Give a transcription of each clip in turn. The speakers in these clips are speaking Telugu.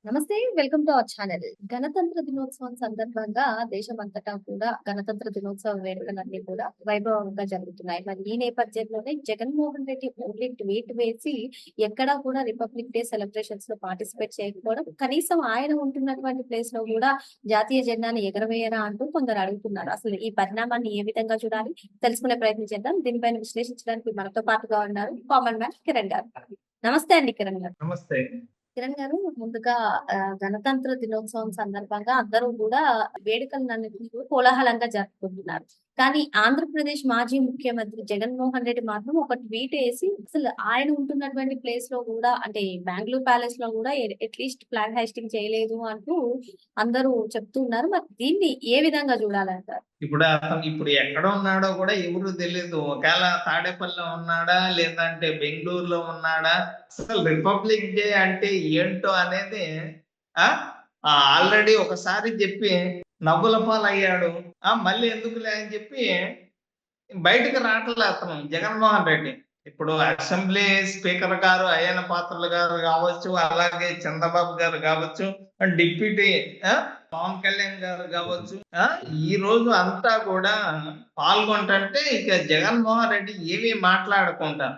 నమస్తే. Welcome to our channel. గణతంత్ర దినోత్సవం సందర్భంగా దేశమంతటా కూడా గణతంత్ర దినోత్సవ వేడుకలన్నీ కూడా వైభవంగా జరుగుతున్నాయి. మరి ఈ నేపథ్యంలోనే జగన్మోహన్ రెడ్డి ఓన్లీ ట్వీట్ వేసి ఎక్కడా కూడా రిపబ్లిక్ డే సెలబ్రేషన్స్ లో పార్టిసిపేట్ చేయకపోవడం, కనీసం ఆయన ఉంటున్నటువంటి ప్లేస్ లో కూడా జాతీయ జెండాను ఎగరవేయరా అంటూ కొందరు అడుగుతున్నారు. అసలు ఈ పరిణామాన్ని ఏ విధంగా చూడాలి? తెలుసుకునే ప్రయత్నం చేద్దాం. దీనిపైన విశ్లేషించడానికి మనతో పాటుగా ఉన్నారు కామన్ మ్యాన్ కిరణ్ గారు. నమస్తే అండి కిరణ్ గారు. నమస్తే. కిరణ్ గారు, ముందుగా గణతంత్ర దినోత్సవం సందర్భంగా అందరూ గూడా వేడుకలన్నిటిని కూడా కోలాహలంగా జరుపుకుంటున్నారు. కానీ ఆంధ్రప్రదేశ్ మాజీ ముఖ్యమంత్రి జగన్మోహన్ రెడ్డి మాత్రం ఒక ట్వీట్ ఏసి అసలు ఆయన ఉంటున్నటువంటి ప్లేస్ లో గూడా అంటే బెంగుళూరు ప్యాలెస్ లో గూడా అట్‌లీస్ట్ ఫ్లాగ్ హోస్టింగ్ చేయలేదు అంటూ అందరూ చెప్తున్నారు. మరి దీన్ని ఏ విధంగా జూడాలంటారు? ఇప్పుడు ఎక్కడ ఉన్నాడో కూడా ఎవరు తెలీదు. ఒకేళ తాడేపల్లిలో ఉన్నాడా? లేదంటే బెంగుళూరులో ఉన్నాడా? అసలు రిపబ్లిక్ డే అంటే ఏంటో అనేది ఆ! ఆల్రెడీ ఒకసారి చెప్పి నవ్వుల పాలయ్యాడు. మళ్ళీ ఎందుకులే అని చెప్పి బయటకి రావట్లే అతను జగన్మోహన్ రెడ్డి. ఇప్పుడు అసెంబ్లీ స్పీకర్ గారు అయ్యన్న పాత్రులు గారు కావచ్చు, అలాగే చంద్రబాబు గారు కావచ్చు, డిప్యూటీ పవన్ కళ్యాణ్ గారు కావచ్చు, ఈ రోజు అంతా కూడా పాల్గొంటుంటే ఇక జగన్మోహన్ రెడ్డి ఏమీ మాట్లాడకుండా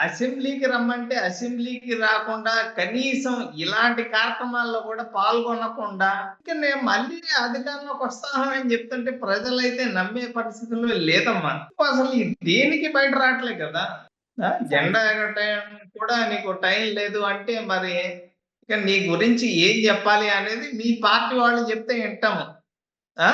అసెంబ్లీకి రమ్మంటే అసెంబ్లీకి రాకుండా కనీసం ఇలాంటి కార్యక్రమాల్లో కూడా పాల్గొనకుండా ఇక నేను మళ్ళీ అధికారంలోకి వస్తాను అని చెప్తుంటే ప్రజలైతే నమ్మే పరిస్థితుల్లో లేదమ్మా. అసలు దేనికి బయట రావట్లే కదా. జెండా ఎగరటానికి కూడా నీకు టైం లేదు అంటే మరి ఇక నీ గురించి ఏం చెప్పాలి అనేది మీ పార్టీ వాళ్ళు చెప్తే వింటాము. ఆ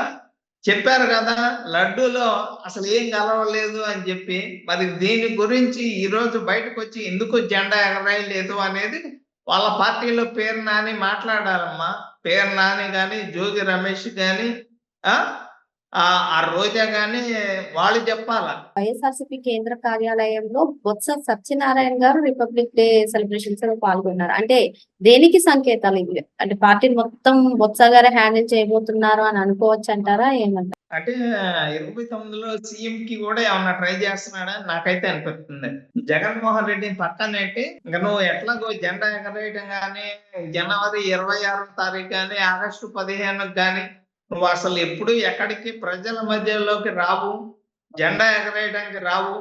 చెప్పారు కదా లడ్డూలో అసలు ఏం కలవలేదు అని చెప్పి, మరి దీని గురించి ఈ రోజు బయటకొచ్చి ఎందుకు జెండా ఎగరేయలేదు అనేది వాళ్ళ పార్టీలో పేరు నాని మాట్లాడాలమ్మా. పేరు నాని గాని, జోగి రమేష్ గాని, ఆ ఆ రోజా గాని వాళ్ళు చెప్పాలా. వైఎస్ఆర్‌సీపీ కేంద్ర కార్యాలయంలో బొత్స సత్యనారాయణ గారు రిపబ్లిక్ డే సెలబ్రేషన్స్ లో పాల్గొన్నారు. అంటే దేనికి సంకేతాలు ఇవి? అంటే పార్టీని మొత్తం బొత్స గారే హ్యాండిల్ చేయబోతున్నారు అని అనుకోవచ్చు అంటారా? ఏమంటారు? అంటే 29లో సీఎంకి కూడా ఏమన్నా ట్రై చేస్తున్నాడా అని నాకైతే అనిపిస్తుంది. జగన్మోహన్ రెడ్డిని పక్కనెట్టి ఇంక నువ్వు ఎట్లాగో జెండా ఎగరేయడం గాని, జనవరి 26వ తారీఖు గాని, ఆగస్టు 15కి గాని నువ్వు అసలు ఎప్పుడు ఎక్కడికి ప్రజల మధ్యలోకి రావు. జెండా ఎగరేయడానికి రావు.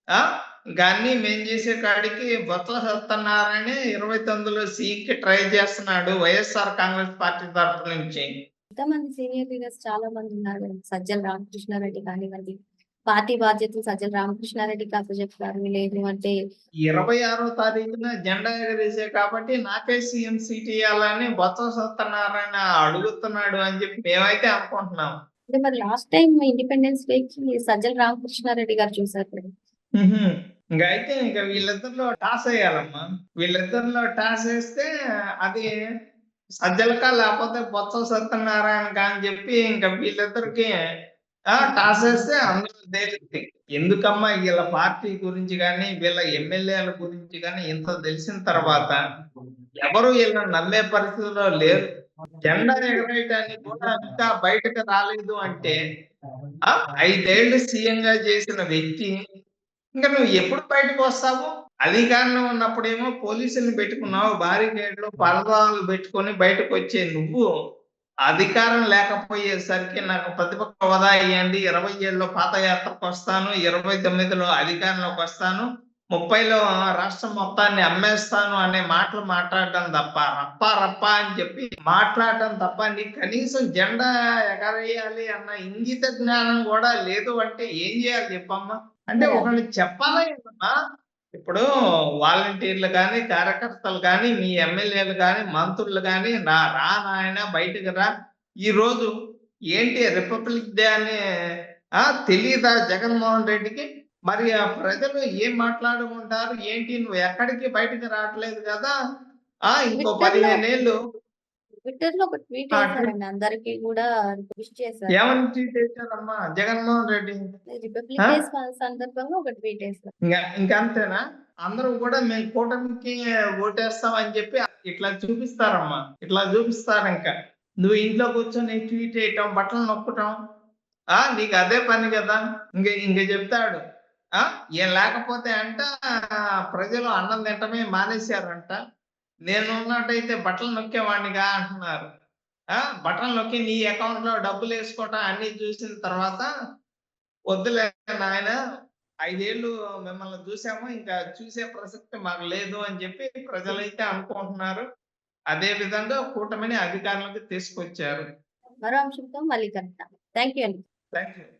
ఆ! ఇంక అన్నీ మేము చేసే కాడికి బొత్స సత్యనారాయణ 29లో సీఎంకి ట్రై చేస్తున్నాడు వైఎస్ఆర్ కాంగ్రెస్ పార్టీ తరఫు నుంచి. ఎంతమంది సీనియర్ లీడర్స్ చాలా మంది ఉన్నారు కదా! సజ్జల రామకృష్ణారెడ్డి కానివ్వండి, పార్టీ బాధ్యతలు సజ్జల రామకృష్ణారెడ్డికి అప్పజెప్పారు. లేదు అంటే 26వ తారీఖున జెండా ఎగరేసే కాబట్టి నాకే సీఎం సీట్ ఇయ్యాలని బొత్స సత్యనారాయణ అడుగుతున్నాడు అని చెప్పి మేమైతే అనుకుంటున్నాం. అంటే మరి లాస్ట్ టైమ్ ఇండిపెండెన్స్ డేకి సజ్జల రామకృష్ణారెడ్డి గారు చూసారు కదా! హుహు. ఇంక వీళ్ళిద్దరిలో టాస్ ఎయ్యాలమ్మా. వీళ్ళిద్దరిలో టాస్ ఏస్తే అది సజ్జలకా లేపోతే బొత్స సత్యనారాయణకా అని చెప్పి ఇంక వీళ్ళిద్దరికి టాస్ ఏస్తే అందులో తేలిద్ది. ఎందుకమ్మా వీళ్ళ పార్టీ గురించి గాని, వీళ్ళ ఎమ్మెల్యేల గురించి గాని ఇంత తెలిసిన తర్వాత ఎవరు వీళ్ళని నమ్మే పరిస్థితిలో లేరు. జెండా ఎగరేయటానికి కూడా ఇంకా బయటకు రాలేదు అంటే 5 ఏళ్ళు సీఎంగా చేసిన వ్యక్తి ఇంక నువ్వు ఎప్పుడు బయటకొస్తావు? అధికారంలో ఉన్నప్పుడేమో పోలీసుల్ని పెట్టుకున్నావు. బారికేడ్లు, పరదాలు పెట్టుకొని బయటకొచ్చే నువ్వు, అధికారం లేకపోయేసరికి నాకు ప్రతిపక్ష హోదా ఇయ్యండి. 27లో పాదయాత్రకొస్తాను. 29లో అధికారంలోకొస్తాను. 30లో రాష్ట్రం మొత్తాన్ని అమ్మేస్తాను అనే మాటలు మాట్లాడడం తప్ప, రప్పా రప్పా అని చెప్పి మాట్లాడటం తప్ప నీకు కనీసం జెండా ఎగరేయాలి అన్న ఇంగిత జ్ఞానం గూడా లేదు అంటే ఏం జేయాలి చెప్పమ్మా? అంటే మరి అది ఒకళ్ళకి చెప్పాలా ఏంటమ్మా? ఇప్పుడు వాలంటీర్లు గాని, కార్యకర్తలు గాని, మీ ఎమ్మెల్యేలు గాని, మంత్రులు గాని రా నాయనా బయటికి రా. ఈరోజు ఏంటి రిపబ్లిక్ డే అని తెలీదా జగన్మోహన్ రెడ్డికి? మరి ఆ ప్రజలు ఏం మాట్లాడుకుంటారు? ఏంటి నువ్వు ఎక్కడికి బయటికి రావట్లేదు కదా! ఇంకో ట్విట్టర్‌లో 15 ఏళ్ళు ట్విట్టర్‌లో ఒక ట్వీట్ ట్వీట్ ఏసారండి. అందరికి గూడా విష్ చేశారు. ఏమని ట్వీట్ చేశారమ్మా జగన్మోహన్ రెడ్డి? ఆ! రిపబ్లిక్ డే సందర్భంగా ఒక ట్వీట్ ఏసారు. ఇంకంతేనా? అందరూ గూడా మేము కూటమికి ఓటేస్తాం అని చెప్పి ఇట్లా చూపిస్తారమ్మా. ఇట్లా చూపిస్తారింక. నువ్వు ఇంట్లో కూర్చొని ట్వీట్ చేయటం, బటన్లు నొక్కటం. నీకు అదే పని గదా! ఇంక చెప్తాడు. ఏం లేకపోతే అంట ప్రజలు అన్నం తినటమే మానేశారంట. నేనున్నట్టయితే బట్టలు నొక్కేవాడినిగా అంటున్నారు. బటన్ నొక్కి నీ అకౌంట్ లో డబ్బులు వేసుకోవటం అన్ని చూసిన తర్వాత వద్దులే నాయన 5 ఏళ్ళు మిమ్మల్ని చూసాము ఇంకా చూసే ప్రసక్తి మాకు లేదు అని చెప్పి ప్రజలైతే అనుకుంటున్నారు. అదే విధంగా కూటమిని అధికారంలోకి తీసుకొచ్చారు. మరో అంశంతో మళ్ళీ కలుద్దాం. థ్యాంక్ యూ అండి. Thank you.